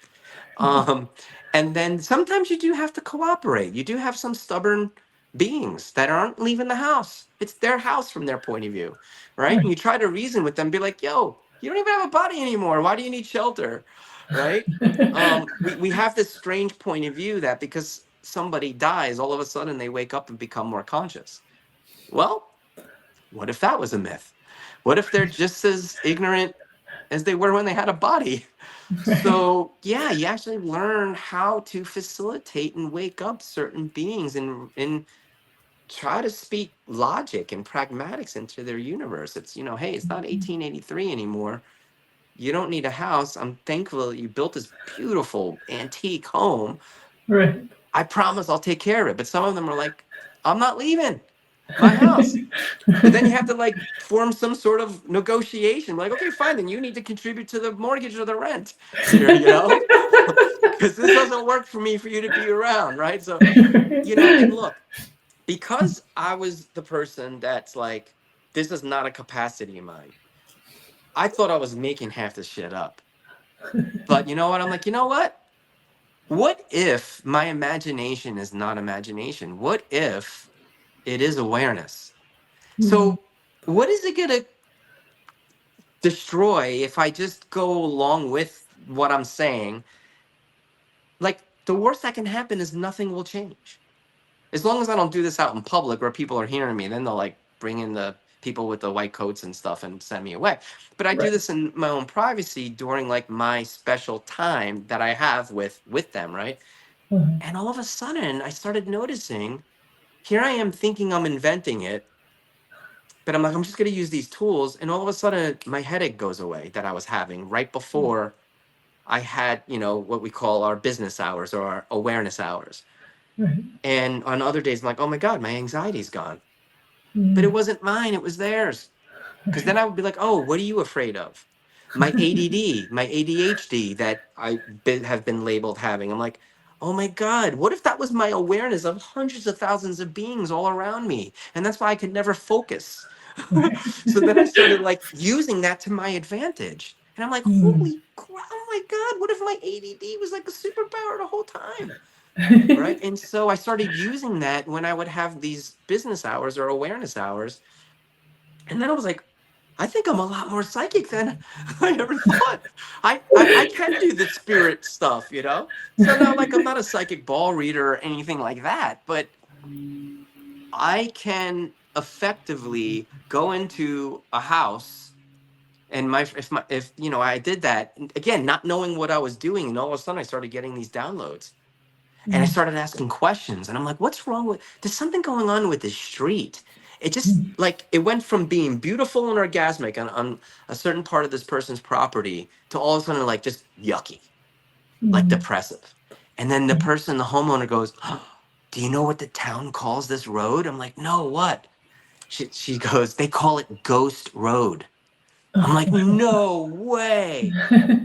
Um, and then sometimes you do have to cooperate. You do have some stubborn beings that aren't leaving the house. It's their house from their point of view, right? And you try to reason with them, be like, yo, you don't even have a body anymore. Why do you need shelter? Right? We have this strange point of view that because somebody dies, all of a sudden they wake up and become more conscious. Well, what if that was a myth? What if they're just as ignorant as they were when they had a body? So yeah, you actually learn how to facilitate and wake up certain beings and try to speak logic and pragmatics into their universe. It's, hey, it's not 1883 anymore. You don't need a house. I'm thankful that you built this beautiful antique home. I promise I'll take care of it. But some of them are like, I'm not leaving my house. But then you have to like form some sort of negotiation. Like, okay, fine, then you need to contribute to the mortgage or the rent here, because this doesn't work for me for you to be around, right? So, and look, because I was the person that's like, this is not a capacity of mine. I thought I was making half this shit up. But you know what? I'm like, you know what? what if my imagination is not imagination? What if it is awareness? Mm, So what is it going to destroy if I just go along with what I'm saying? Like, the worst that can happen is nothing will change. As long as I don't do this out in public where people are hearing me, then they'll like bring in the people with the white coats and stuff and send me away. But I do right. this in my own privacy during like my special time that I have with them, right? Mhm. And all of a sudden I started noticing, here I am thinking I'm inventing it, but I'm like, I'm just going to use these tools, and all of a sudden my headache goes away that I was having right before I had, what we call our business hours or our awareness hours. Right. And on other days, I'm like, oh my God, my anxiety's gone. But it Mm, wasn't mine, it was theirs. Because then right. I would be like, oh, what are you afraid of? My ADD, my ADHD that have been labeled having. I'm like, oh my God, what if that was my awareness of hundreds of thousands of beings all around me? And that's why I could never focus. Right. So then I started like using that to my advantage. And I'm like, Mm. holy crap, oh my God, what if my ADD was like a superpower the whole time? Right. And so I started using that when I would have these business hours or awareness hours. And then I was like, I think I'm a lot more psychic than I ever thought. I can do the spirit stuff. So now, like, I'm not a psychic ball reader or anything like that, but I can effectively go into a house, and if I did that again, not knowing what I was doing, and all of a sudden I started getting these downloads. And I Mm, started asking questions, and I'm like, what's wrong with, there's something going on with this street. It just, mm, like, it went from being beautiful and orgasmic on a certain part of this person's property to all of a sudden, like, just yucky, like mm. depressive. And then the homeowner goes, oh, do you know what the town calls this road? I'm like, no, what? She goes, they call it Ghost Road. I'm like, no way.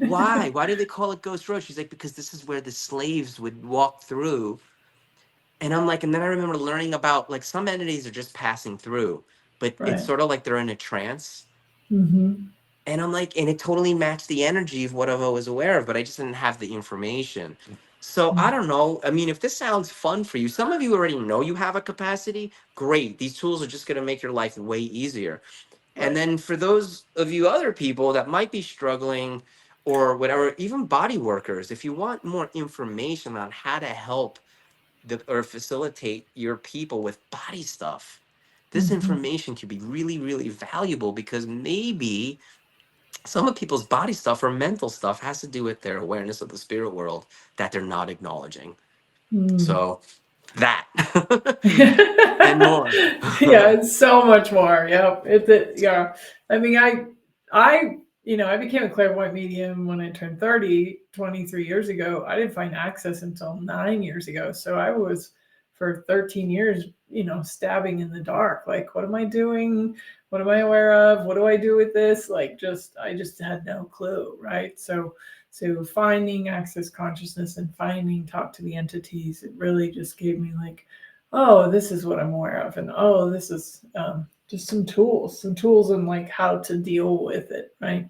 Why? Why do they call it Ghost Road? She's like, because this is where the slaves would walk through. And I'm like, and then I remember learning about, like, some entities are just passing through, but it's Right. sort of like they're in a trance. Mm-hmm. And I'm like, and it totally matched the energy of what I was aware of, but I just didn't have the information. So I don't know. I mean, if this sounds fun for you, some of you already know you have a capacity. Great. These tools are just going to make your life way easier. And Right. then for those of you other people that might be struggling or whatever, even body workers, if you want more information on how to help or facilitate your people with body stuff, this Mm-hmm. information could be really, really valuable, because maybe some of people's body stuff or mental stuff has to do with their awareness of the spirit world that they're not acknowledging. Mm. So that and more. Yeah, it's so much more. Yep. Yeah. I mean, I became a clairvoyant medium when I turned 30, 23 years ago. I didn't find access until 9 years ago. So I was for 13 years, stabbing in the dark. Like, what am I doing? What am I aware of? What do I do with this? I just had no clue. Right. So finding access consciousness and finding talk to the entities, it really just gave me like, oh, this is what I'm aware of, and oh, this is just some tools and like how to deal with it, right?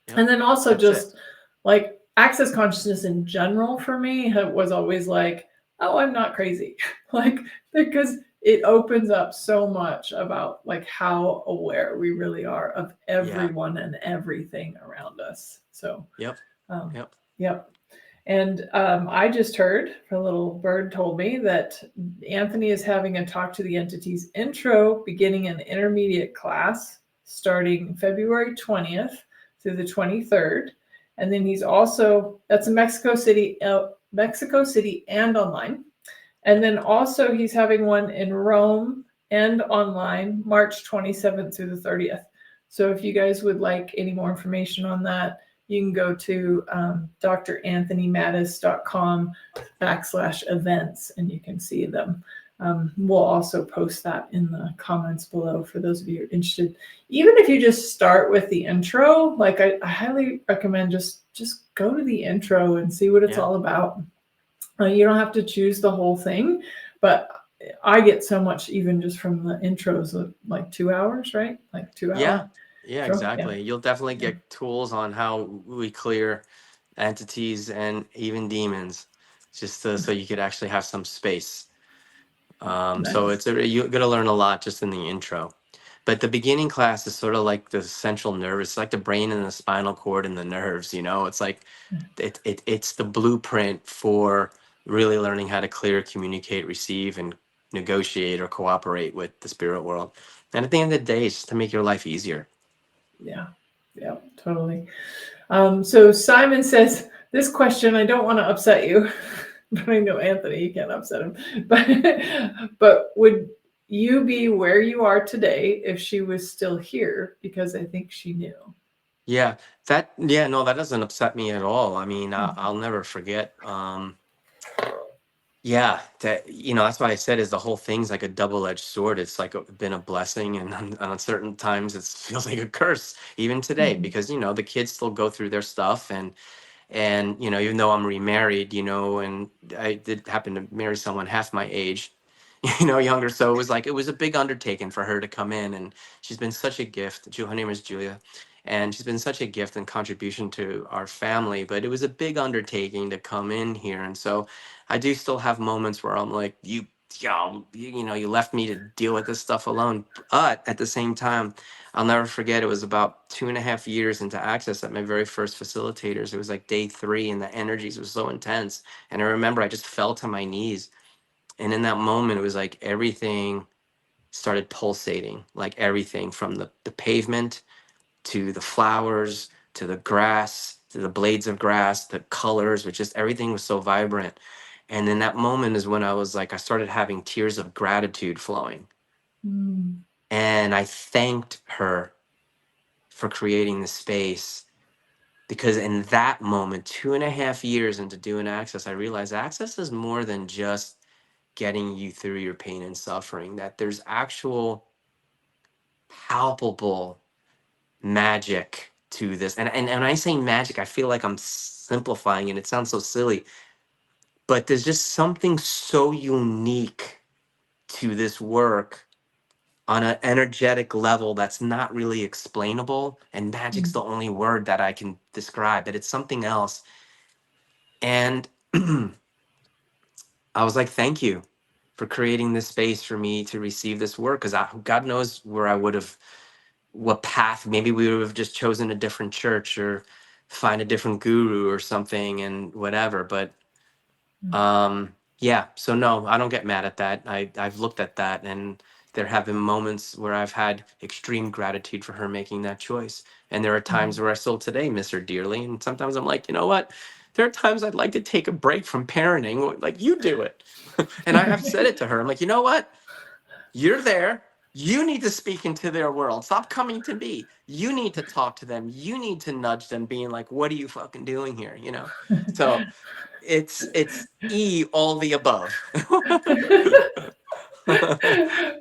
Yep, And then also that's it. just like access consciousness in general for me was always like, oh, I'm not crazy, like, because it opens up so much about like how aware we really are of Yeah. everyone and everything around us. So, Yep. um, Yep. yep. And I just heard, a little bird told me that Anthony is having a Talk to the Entities intro beginning an intermediate class starting February 20th through the 23rd. And then that's in Mexico City and online. And then also he's having one in Rome and online March 27th through the 30th. So if you guys would like any more information on that, you can go to dranthonymattis.com/events and you can see them. We'll also post that in the comments below for those of you who are interested. Even if you just start with the intro, like I highly recommend just go to the intro and see what it's Yeah. all about. You don't have to choose the whole thing, but I get so much even just from the intros of like 2 hours, right? Like 2 hour Yeah. Yeah, intro. Yeah. exactly. You'll definitely Yeah. get tools on how we clear entities and even demons. just so you could actually have some space. So Nice. you're gonna learn a lot just in the intro. But the beginning class is sort of like the central nervous, it's like the brain and the spinal cord and the nerves, you know? It's like it's the blueprint for really learning how to clear, communicate, receive, and negotiate or cooperate with the spirit world. And at the end of the day, it's just to make your life easier. Yeah. Yeah, totally. So Simon says, this question, I don't want to upset you, but I know Anthony, you can't upset him. But would you be where you are today if she was still here? Because I think she knew. Yeah, no, that doesn't upset me at all. I mean, I'll never forget. Yeah, that's why I said is the whole thing's like a double-edged sword. It's like been a blessing, and on certain times it feels like a curse, even today, Mhm. because the kids still go through their stuff, and even though I'm remarried, and I did happen to marry someone half my age, younger, so it was a big undertaking for her to come in, and she's been such a gift. Her name is Julia, and she's been such a gift and contribution to our family. But it was a big undertaking to come in here, and so I do still have moments where I'm like, you left me to deal with this stuff alone. But at the same time, I'll never forget, it was about 2.5 years into Access at my very first facilitators. It was like day 3, and the energies was so intense. And I remember I just fell to my knees. And in that moment, it was like everything started pulsating, like everything from the pavement to the flowers to the grass to the blades of grass, the colors, which just everything was so vibrant. And in that moment is when I started having tears of gratitude flowing. Mm. And I thanked her for creating the space, because in that moment, 2.5 years into doing Access, I realized Access is more than just getting you through your pain and suffering, that there's actual palpable magic to this. And when I say magic, I feel like I'm simplifying and it sounds so silly, but there's just something so unique to this work on an energetic level that's not really explainable. And magic's the only word that I can describe, that it's something else. And I was like, thank you for creating this space for me to receive this work. Because God knows where I would have, what path, maybe we would have just chosen a different church or find a different guru or something and whatever. But yeah, so no, I don't get mad at that. I've looked at that, and there have been moments where I've had extreme gratitude for her making that choice. And there are times where I still today miss her dearly. And sometimes I'm like, you know what? There are times I'd like to take a break from parenting, like you do it. And I have said it to her. I'm like, you know what? You're there. You need to speak into their world. Stop coming to me. You need to talk to them. You need to nudge them, being like, what are you fucking doing here? So it's all the above.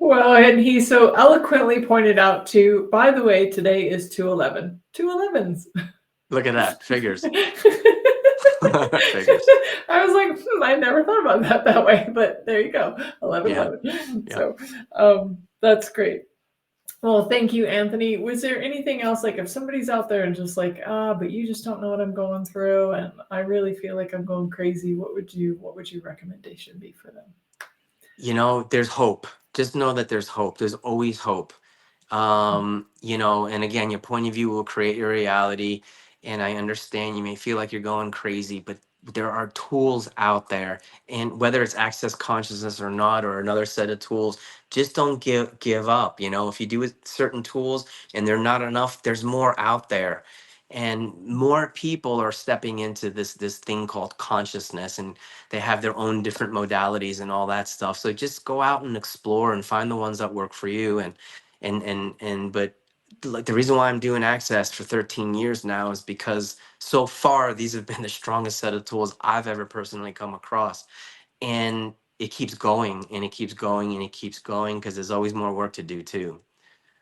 Well, and he so eloquently pointed out too, by the way, today is 2/11. 2/11s. Look at that. Figures. I Figures. was like, I never thought about that way, but there you go. 11, Yeah. 11. Yeah. So that's great. Well, thank you, Anthony. Was there anything else, like if somebody's out there and just like, but you just don't know what I'm going through, and I really feel like I'm going crazy, what would your recommendation be for them? There's hope. Just know that there's hope. There's always hope. And again, your point of view will create your reality. And I understand you may feel like you're going crazy, but there are tools out there. And whether it's Access Consciousness or not, or another set of tools, just don't give up. If you do certain tools and they're not enough, there's more out there. And more people are stepping into this thing called consciousness, and they have their own different modalities and all that stuff. So just go out and explore and find the ones that work for you. But like the reason why I'm doing Access for 13 years now is because so far these have been the strongest set of tools I've ever personally come across. And it keeps going and it keeps going and it keeps going, because there's always more work to do too.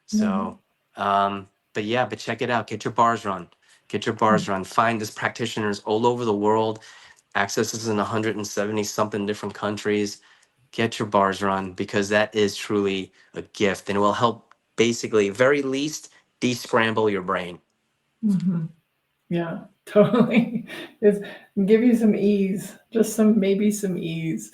So but check it out. Get your bars run. Get your bars run. Find this practitioners all over the world. Access is in 170 something different countries. Get your bars run, because that is truly a gift, and it will help, basically, very least, descramble your brain. Mm-hmm. Yeah, totally. Is give you some ease, just maybe some ease.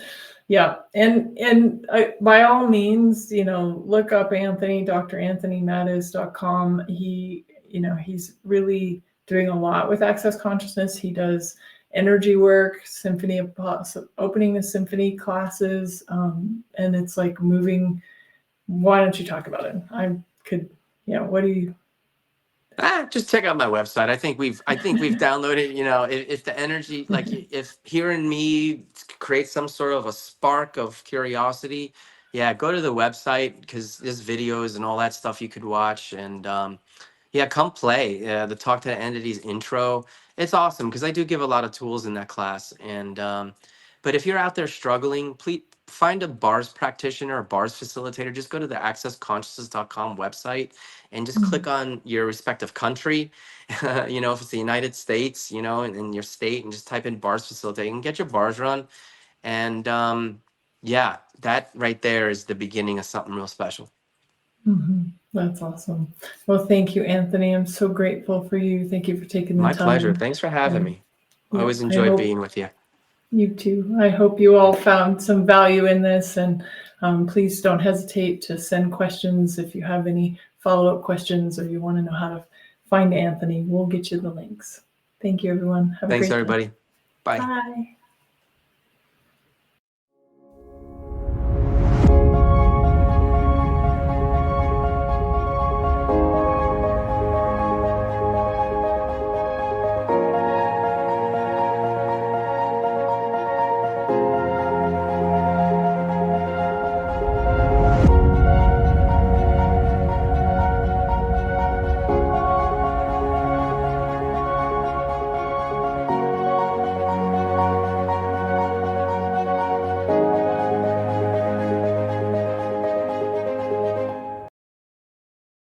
Yeah, and by all means, look up Anthony, DrAnthonyMattis.com. He's really doing a lot with Access Consciousness. He does energy work, opening the symphony classes, and it's like moving. Why don't you talk about it? I could, what do you? Just check out my website. I think we've downloaded, if the energy, like if hearing me create some sort of a spark of curiosity, yeah, go to the website because there's videos and all that stuff you could watch. And yeah, come play the Talk to the Entities intro. It's awesome because I do give a lot of tools in that class. And but if you're out there struggling, please find a bars practitioner or bars facilitator. Just go to the accessconsciousness.com website and just click on your respective country. If it's the United States, in your state, and just type in bars facilitator and get your bars run. And yeah, that right there is the beginning of something real special. That's awesome. Well, thank you, Anthony. I'm so grateful for you. Thank you for taking the My time. pleasure. Thanks for having me. I Yeah, always I enjoy hope being with you. you too. I hope you all found some value in this, and please don't hesitate to send questions if you have any follow-up questions or you want to know how to find Anthony. We'll get you the links. Thank you, everyone. Have a Thanks, great day. everybody. Bye. Bye.